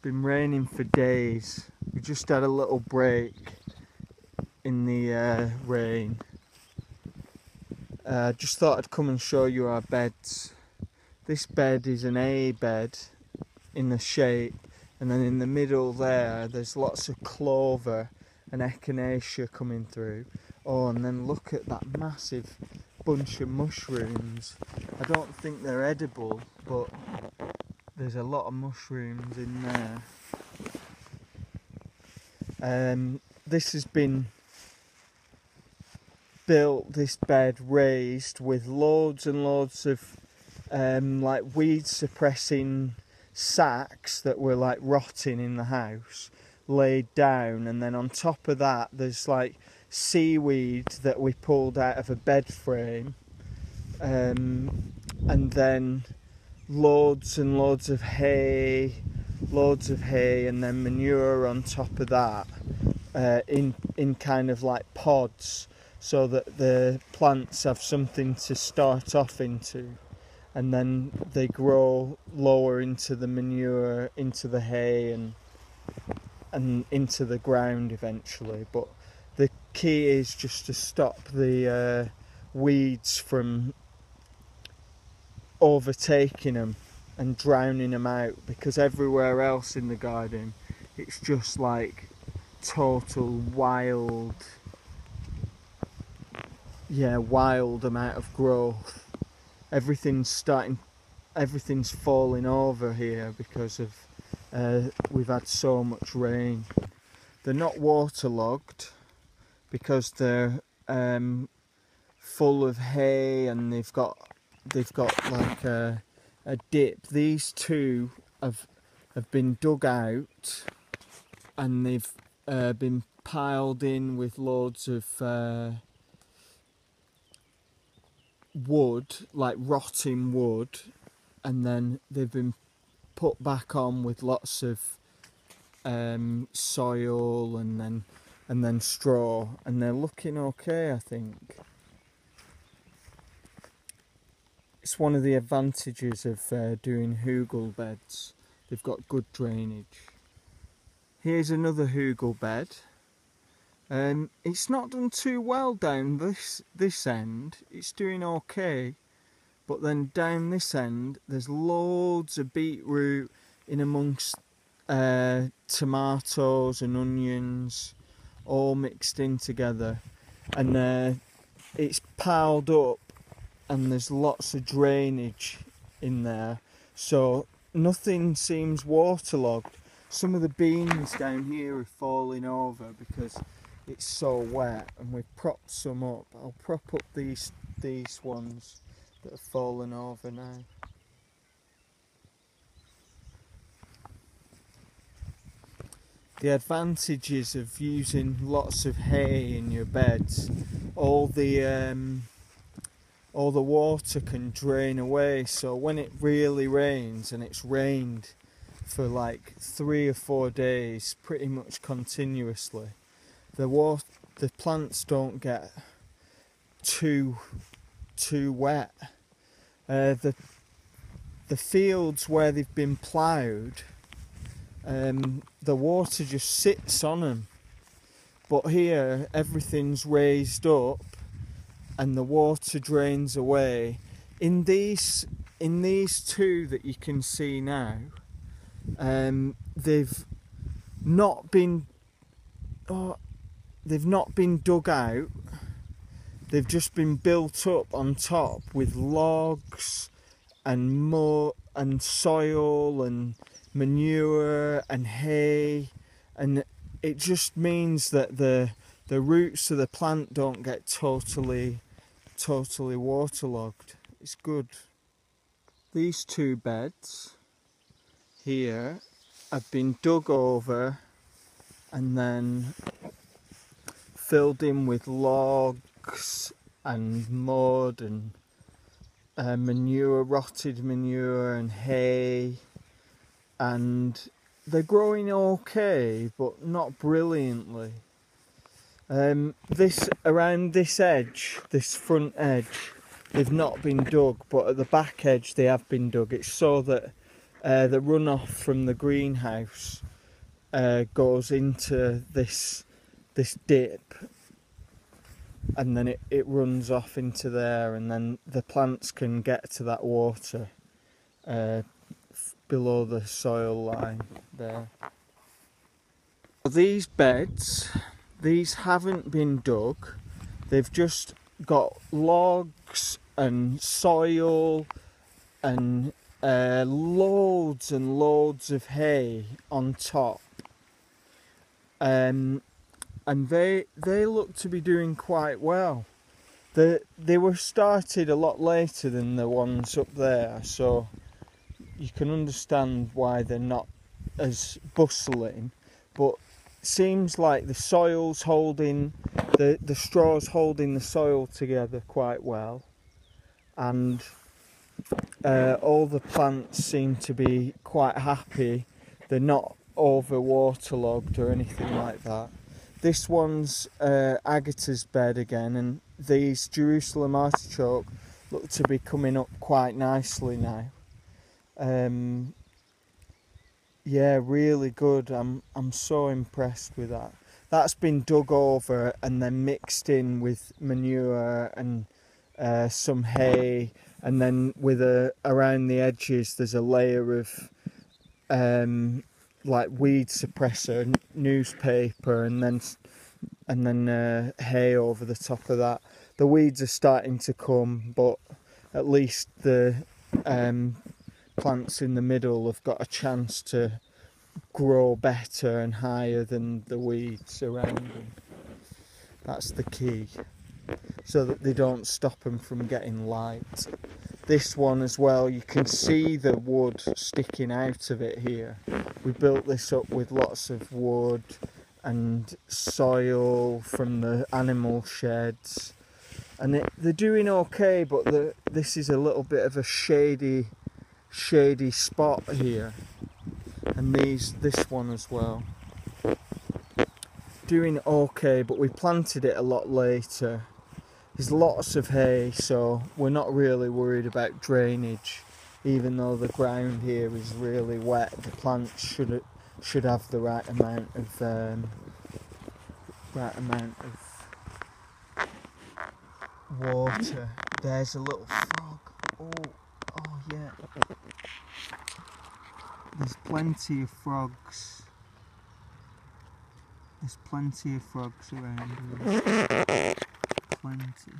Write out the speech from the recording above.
been raining for days. We just had a little break in the rain. Just thought I'd come and show you our beds. This bed is an A bed in the shape, and then in the middle there's lots of clover and echinacea coming through. Oh, and then look at that massive bunch of mushrooms. I don't think they're edible, but there's a lot of mushrooms in there. This has been built, this bed raised with loads and loads of like weed suppressing sacks that were like rotting in the house laid down, and then on top of that there's like seaweed that we pulled out of a bed frame, and then loads and loads of hay, and then manure on top of that, in kind of like pods, so that the plants have something to start off into, and then they grow lower into the manure, into the hay, and into the ground eventually. But the key is just to stop the weeds from overtaking them and drowning them out, because everywhere else in the garden it's just like total wild amount of growth. Everything's falling over here because of we've had so much rain. They're not waterlogged because they're full of hay, and they've got like a dip. These two have been dug out, and they've been piled in with loads of wood, like rotting wood, and then they've been put back on with lots of soil and then straw, and they're looking okay, I think. It's one of the advantages of doing hugel beds. They've got good drainage. Here's another hugel bed. It's not done too well down this end. It's doing okay, but then down this end there's loads of beetroot in amongst tomatoes and onions, all mixed in together, and it's piled up, and there's lots of drainage in there, so nothing seems waterlogged. Some of the beans down here are falling over because it's so wet, and we've propped some up. I'll prop up these ones that have fallen over now. The advantages of using lots of hay in your beds, all the water can drain away, so when it really rains, and it's rained for like 3 or 4 days pretty much continuously, the plants don't get too wet. The fields where they've been ploughed, the water just sits on them, but here everything's raised up and the water drains away. In these two that you can see now, they've not been dug out. They've just been built up on top with logs and mud and soil and manure and hay, and it just means that the roots of the plant don't get totally waterlogged. It's good. These two beds here have been dug over and then filled in with logs and mud and manure, rotted manure and hay, and they're growing okay, but not brilliantly. Around this edge, this front edge, they've not been dug, but at the back edge they have been dug. It's so that the runoff from the greenhouse goes into this dip, and then it runs off into there, and then the plants can get to that water below the soil line there. These beds, these haven't been dug, they've just got logs and soil and loads and loads of hay on top, and they look to be doing quite well. They were started a lot later than the ones up there, so you can understand why they're not as bustling, but it seems like the soil's holding, the straw's holding the soil together quite well, and all the plants seem to be quite happy. They're not over waterlogged or anything like that. This one's Agatha's bed again, and these Jerusalem artichoke look to be coming up quite nicely now. Yeah, really good. I'm so impressed with that. That's been dug over and then mixed in with manure and some hay, and then with around the edges there's a layer of like weed suppressor, newspaper, and then hay over the top of that. The weeds are starting to come, but at least the plants in the middle have got a chance to grow better and higher than the weeds around them. That's the key, so that they don't stop them from getting light. This one as well, you can see the wood sticking out of it here. We built this up with lots of wood and soil from the animal sheds, and they're doing okay, but this is a little bit of a shady spot here, and this one as well, doing okay, but we planted it a lot later. There's lots of hay, so we're not really worried about drainage. Even though the ground here is really wet, the plants should have the right amount of water. There's a little frog. Oh yeah. There's plenty of frogs. There's plenty of frogs around here. Plenty.